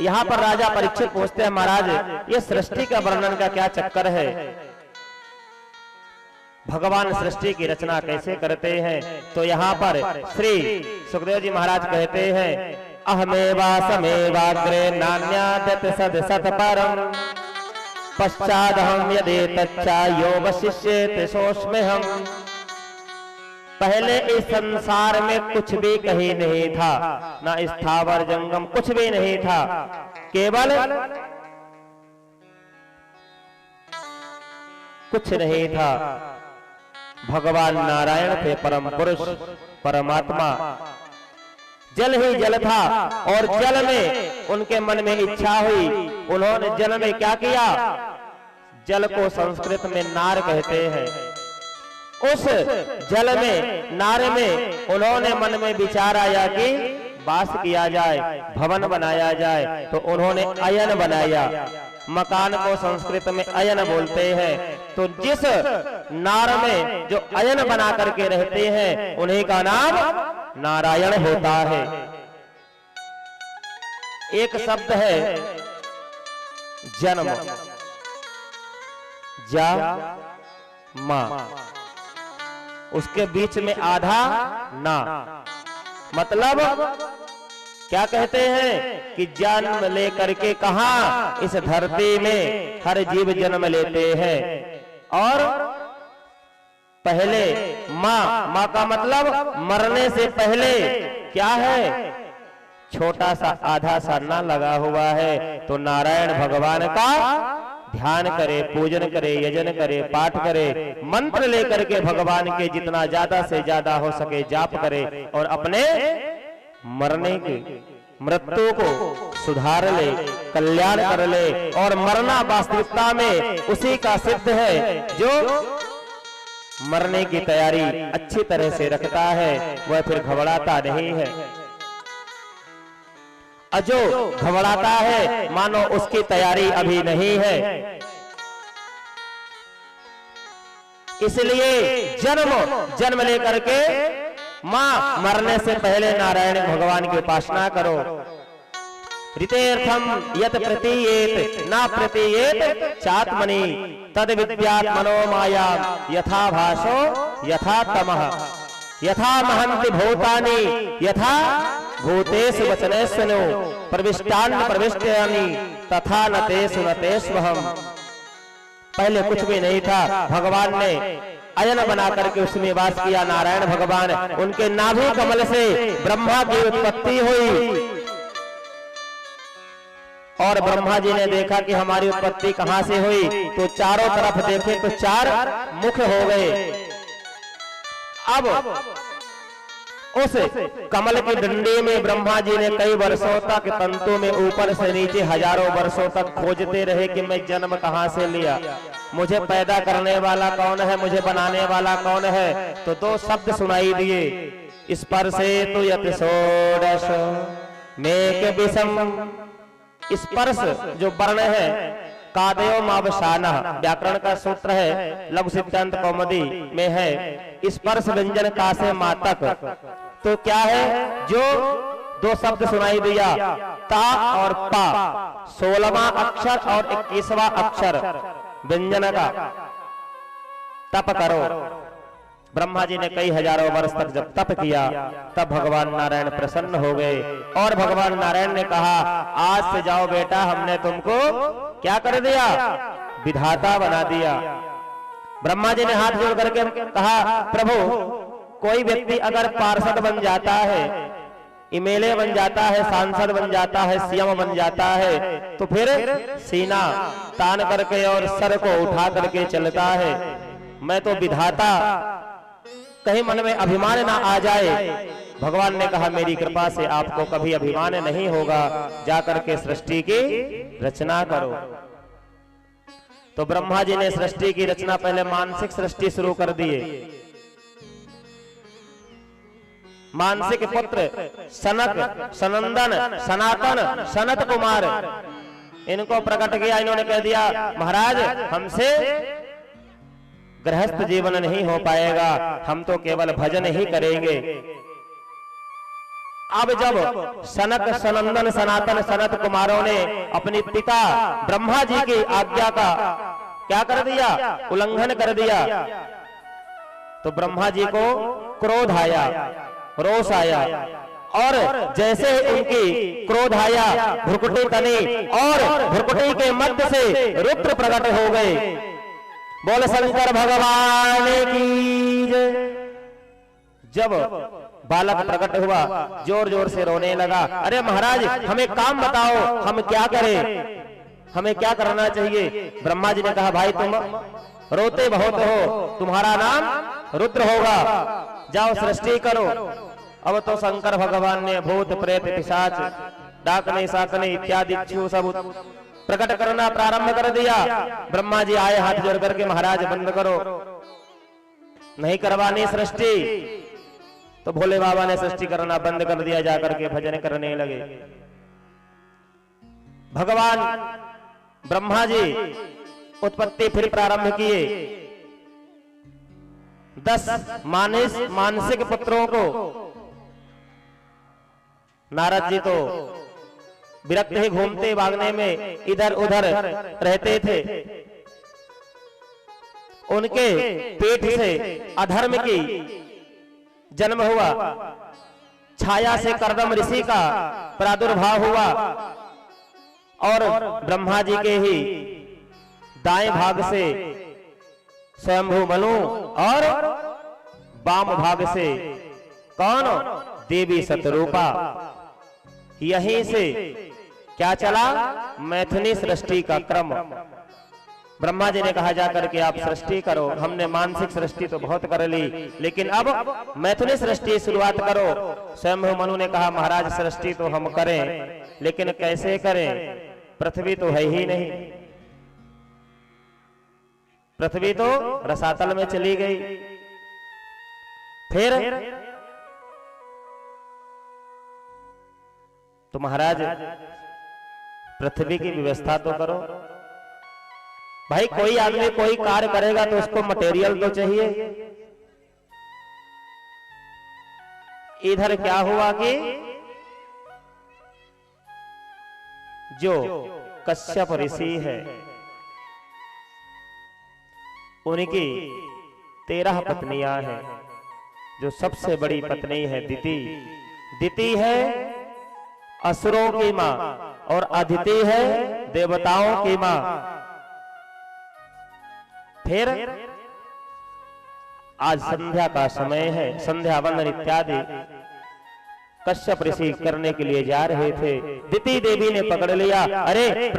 यहाँ पर राजा परीक्षित पूछते हैं, महाराज ये सृष्टि का वर्णन का क्या चक्कर है? भगवान सृष्टि की रचना कैसे करते हैं? तो यहाँ पर श्री सुखदेव जी महाराज कहते हैं, अहमेवासमेवाग्रे नान्यादत सद सत परम पश्चादहम यदि तच्चा यो वशिष्येत सोऽस्म्यहम्। पहले इस संसार में कुछ भी कहीं नहीं था, ना स्थावर जंगम कुछ भी नहीं था, केवल कुछ नहीं था। भगवान नारायण थे, परम पुरुष परमात्मा। जल ही जल था और जल में उनके मन में इच्छा हुई, उन्होंने जल में क्या किया? जल को संस्कृत में नार कहते हैं। उस जल में, नार में उन्होंने मन में विचार आया कि वास किया जाए, भवन बनाया जाए, तो उन्होंने अयन बनाया। मकान को संस्कृत में अयन बोलते हैं। तो जिस नार में जो अयन बना करके रहते हैं, उन्हीं का नाम नारायण होता है। एक शब्द है जन्म, जा मा, उसके बीच में आधा ना, मतलब क्या कहते हैं कि जन्म लेकर के कहां इस धरती में हर जीव जन्म लेते हैं। और पहले माँ का मतलब मरने से पहले क्या है? छोटा सा आधा सा ना लगा हुआ है। तो नारायण भगवान का ध्यान करे, पूजन करे, यजन करे, पाठ करे, मंत्र लेकर के भगवान के जितना ज्यादा से ज्यादा हो सके जाप करे और अपने मरने की मृत्यु को सुधार ले, कल्याण कर ले। और मरना वास्तविकता में उसी का सिद्ध है जो मरने की तैयारी अच्छी तरह से रखता है, वह फिर घबराता नहीं है। जो घबराता है मानो उसकी तैयारी अभी नहीं है। इसलिए जन्म लेकर के मां मरने से पहले नारायण भगवान की उपासना करो। ऋतेर्थम यत प्रतीयेत ना प्रतीयेत चात्मनि तद विद्यात् मनोमाया यथा भासो यथा तमः यथा महन्ति भूतानि यथा भूतेषु वचनेषु प्रविष्टान् प्रविष्टानि तथा नतेषु नतेष्वहम्। पहले कुछ भी नहीं था, भगवान ने अयन बना करके उसमें वास किया। नारायण भगवान, उनके नाभि कमल से ब्रह्मा की उत्पत्ति हुई और ब्रह्मा जी ने देखा कि हमारी उत्पत्ति कहां से हुई, तो चारों तरफ देखे तो चार मुख हो गए। अब उस कमल की डंडी में ब्रह्मा जी ने कई वर्षों तक तंतु में ऊपर से नीचे हजारों वर्षों तक खोजते रहे कि मैं जन्म कहां से लिया, मुझे पैदा करने वाला कौन है, मुझे बनाने वाला कौन है। तो दो शब्द सुनाई दिए, स्पर्शे तो यत षोडश मेक विषम। स्पर्श जो वर्ण है, कादयो मावसाना व्याकरण का सूत्र है, लघु सिद्धांत कौमुदी में है। स्पर्श व्यंजन का से मातक, तो क्या है? जो दो शब्द सुनाई दिया, ता और पा, 16वां अक्षर और 21वां अक्षर व्यंजन का। तप करो। ब्रह्मा जी ने कई हजारों वर्ष तक जब तप किया, तब भगवान नारायण प्रसन्न हो गए और भगवान नारायण ने कहा, आज से जाओ बेटा, हमने तुमको क्या कर दिया? विधाता बना दिया। ब्रह्मा जी ने हाथ जोड़ करके कहा, प्रभु कोई व्यक्ति अगर पार्षद बन जाता है, एमएलए बन जाता है, सांसद बन जाता है, सीएम बन जाता है, तो फिर सीना तान करके और सर को उठा करके चलता है। मैं तो विधाता, कहीं मन में अभिमान ना आ जाए। भगवान ने कहा, मेरी कृपा से आपको कभी अभिमान नहीं होगा, जाकर के सृष्टि की रचना करो। तो ब्रह्मा जी ने सृष्टि की रचना पहले मानसिक सृष्टि शुरू कर दिए। मानसिक पुत्र सनक, सनंदन, सनातन, सनत कुमार, इनको प्रकट किया। इन्होंने कह दिया, महाराज हमसे गृहस्थ जीवन नहीं हो पाएगा, हम तो केवल भजन ही करेंगे। अब जब सनक सनंदन सनातन सनत कुमारों ने अपने पिता ब्रह्मा जी की आज्ञा का क्या कर दिया, उल्लंघन कर दिया, तो ब्रह्मा जी को क्रोध आया, रोष आया, और जैसे उनकी क्रोध आया भ्रुकुटी तनी और भ्रुकुटी के मध्य से रुद्र प्रकट हो गए। बोल शंकर भगवान की जय। जब बालक प्रकट हुआ जोर जोर से रोने लगा, अरे महाराज हमें काम बताओ, हम क्या करें, हमें क्या करना चाहिए। ब्रह्मा जी ने कहा भाई तुम रोते बहुत हो, तुम्हारा नाम रुद्र होगा, जाओ सृष्टि करो। अब तो शंकर भगवान ने भूत प्रेत पिशाच डाकने साकने इत्यादि इच्छु सब प्रकट करना प्रारंभ कर दिया। ब्रह्मा जी आए हाथ जोड़ करके, महाराज बंद करो, नहीं करवानी सृष्टि। तो भोले बाबा ने सृष्टि करना बंद कर दिया, जाकर के भजन करने लगे। भगवान ब्रह्मा जी उत्पत्ति फिर प्रारंभ किए। 10 मानसिक पुत्रों को नारद जी तो विरक्त ही घूमते भागने में इधर उधर रहते थे। उनके पेट से अधर्म की जन्म हुआ, छाया से कर्दम ऋषि का प्रादुर्भाव हुआ, और ब्रह्मा जी के ही दाएं भाग से स्वयंभू मनु और वाम भाग से कौन, देवी सतरूपा। यहीं से क्या चला, मैथुनी सृष्टि का क्रम। ब्रह्मा जी ने कहा जाकर के आप सृष्टि करो, हमने मानसिक सृष्टि तो बहुत कर ली, लेकिन अब मैथुनी सृष्टि शुरुआत करो। स्वयं मनु ने कहा महाराज सृष्टि तो हम करें, लेकिन कैसे करें, पृथ्वी तो है ही नहीं, पृथ्वी तो रसातल में चली गई। फिर तो महाराज पृथ्वी की व्यवस्था तो करो। भाई कोई आदमी कोई कार्य करेगा तो उसको मटेरियल तो चाहिए। इधर क्या हुआ कि जो कश्यप ऋषि है उनकी 13 पत्नियां हैं। जो सबसे बड़ी पत्नी है दिति है असुरों की मां, और अदिति है देवताओं की मां। फिर आज संध्या का समय है, संध्या वंदन इत्यादि कश्यप ऋषि करने के लिए जा रहे थे। दिति देवी ने पकड़ लिया, अरे